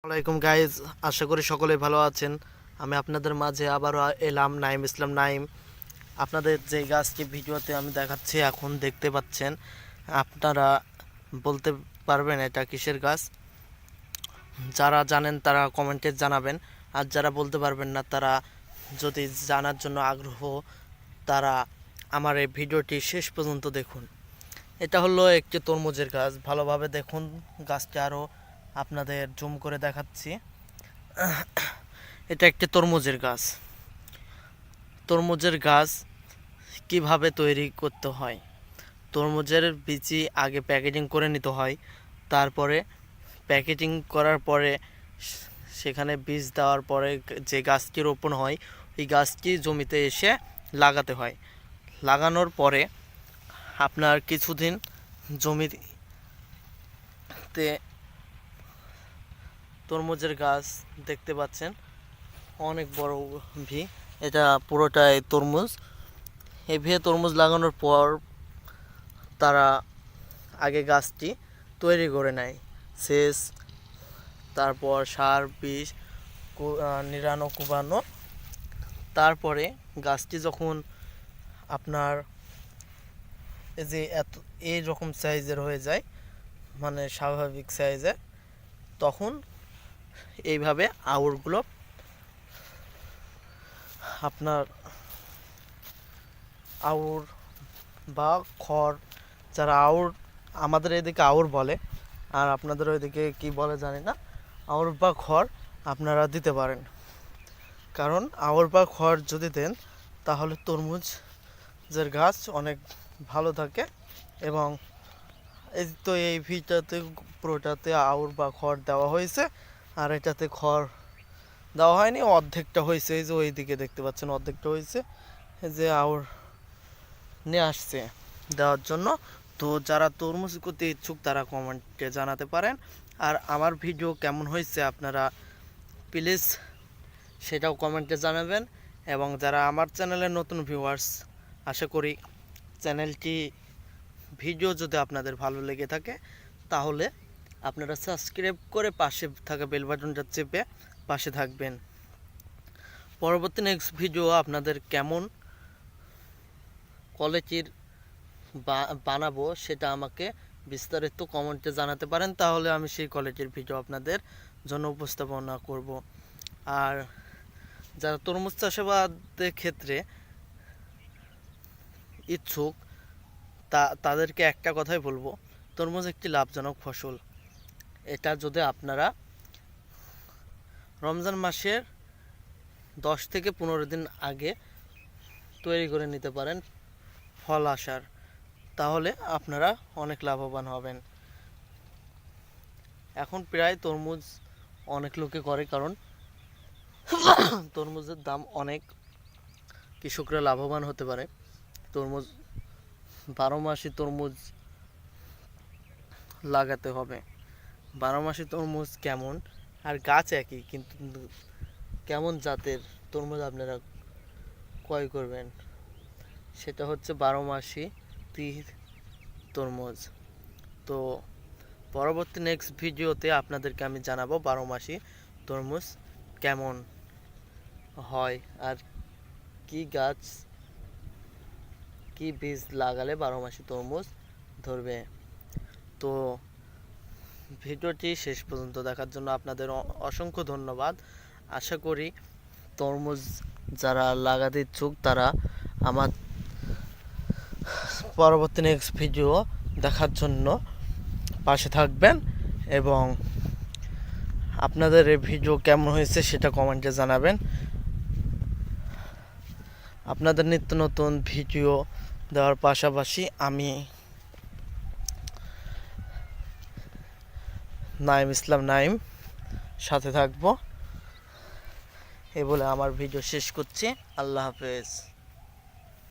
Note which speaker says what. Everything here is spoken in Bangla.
Speaker 1: আসসালামাইকুম গাইজ, আশা করি সকলে ভালো আছেন। আমি আপনাদের মাঝে আবারও এলাম, নাইম ইসলাম নাইম। আপনাদের যে গাছটি ভিডিওতে আমি দেখাচ্ছি এখন দেখতে পাচ্ছেন, আপনারা বলতে পারবেন এটা কিসের গাছ? যারা জানেন তারা কমেন্টে জানাবেন, আর যারা বলতে পারবেন না তারা যদি জানার জন্য আগ্রহ, তারা আমার এই ভিডিওটি শেষ পর্যন্ত দেখুন। এটা হলো একটি তরমুজের গাছ। ভালোভাবে দেখুন গাছটি, আরও আপনাদের জুম করে দেখাচ্ছি। এটা একটি তরমুজের গাছ। তরমুজের গাছ কিভাবে তৈরি করতে হয়? তরমুজের বীজই আগে প্যাকেজিং করে নিতে হয়, তারপরে প্যাকেজিং করার পরে সেখানে বীজ দেওয়ার পরে যে গাছটি রোপণ হয় ওই গাছটি জমিতে এসে লাগাতে হয়। লাগানোর পরে আপনার কিছুদিন জমিতে তরমুজের গাছ দেখতে পাচ্ছেন, অনেক বড় ভি। এটা পুরোটাই তরমুজ। এই ভিয়ে তরমুজ লাগানোর পর তারা আগে গাছটি তৈরি করে নেয়, সেচ, তারপর সার, বিষ, নিড়ানো, কুবানো। তারপরে গাছটি যখন আপনার এই যে এই রকম সাইজের হয়ে যায়, মানে স্বাভাবিক সাইজের, তখন এইভাবে আউরগুলো আপনার আউর বা খড়, যারা আউর, আমাদের এদিকে আউর বলে, আর আপনাদের ওইদিকে কি বলে জানি না, আউর বা খড় আপনারা দিতে পারেন। কারণ আউর বা খড় যদি দেন তাহলে তরমুজের গাছ অনেক ভালো থাকে। এবং এই তো এই ভিটাতে পুরোটাতে আউর বা খড় দেওয়া হয়েছে, আর এটাতে খড় দেওয়া হয়নি, অর্ধেকটা হয়েছে। এই যে ওই দিকে দেখতে পাচ্ছেন অর্ধেকটা হয়েছে, এই যে আউর নিয়ে আসছে দেওয়ার জন্য। তো যারা তরমুজ করতে ইচ্ছুক তারা কমেন্টে জানাতে পারেন। আর আমার ভিডিও কেমন হয়েছে আপনারা প্লিজ সেটাও কমেন্টে জানাবেন। এবং যারা আমার চ্যানেলের নতুন ভিউয়ার্স, আশা করি চ্যানেলটি ভিডিও যদি আপনাদের ভালো লেগে থাকে তাহলে আপনারা সাবস্ক্রাইব করে পাশে থাকা বেল বাটনটা চেপে পাশে থাকবেন। পরবর্তী নেক্সট ভিডিও আপনাদের কেমন কোয়ালিটির বানাবো সেটা আমাকে বিস্তারিত কমেন্টে জানাতে পারেন, তাহলে আমি সেই কোয়ালিটির ভিডিও আপনাদের জন্য উপস্থাপনা করব। আর যারা তরমুজ চাষাবাদের ক্ষেত্রে ইচ্ছুক তাদেরকে একটা কথাই বলবো, তরমুজ একটি লাভজনক ফসল। এটা যদি আপনারা রমজান মাসের 10 থেকে 15 দিন আগে তৈরি করে নিতে পারেন ফল আসার, তাহলে আপনারা অনেক লাভবান হবেন। এখন প্রায় তরমুজ অনেক লোকে করে, কারণ তরমুজের দাম অনেক, কৃষকরা লাভবান হতে পারে। তরমুজ 12 মাসই তরমুজ লাগাতে হবে। 12 মাসি তরমুজ কেমন, আর গাছ একই, কিন্তু কেমন জাতের তরমুজ আপনারা ক্রয় করবেন সেটা হচ্ছে 12 মাসি তীর তরমুজ। তো পরবর্তী নেক্সট ভিডিওতে আপনাদেরকে আমি জানাবো 12 মাসি তরমুজ কেমন হয়, আর কি গাছ, কি বীজ লাগালে 12 মাসি তরমুজ ধরবে। তো ভিডিওটি শেষ পর্যন্ত দেখার জন্য আপনাদের অসংখ্য ধন্যবাদ। আশা করি তরমুজ যারা লাগাতে ইচ্ছুক তারা আমার পরবর্তী নেক্সট ভিডিও দেখার জন্য পাশে থাকবেন। এবং আপনাদের এই ভিডিও কেমন হয়েছে সেটা কমেন্টে জানাবেন। আপনাদের নিত্য নতুন ভিডিও দেওয়ার পাশাপাশি আমি নাইম ইসলাম নাইম সাথে থাকবো। এই বলে আমার ভিডিও শেষ করছি। আল্লাহ হাফেজ।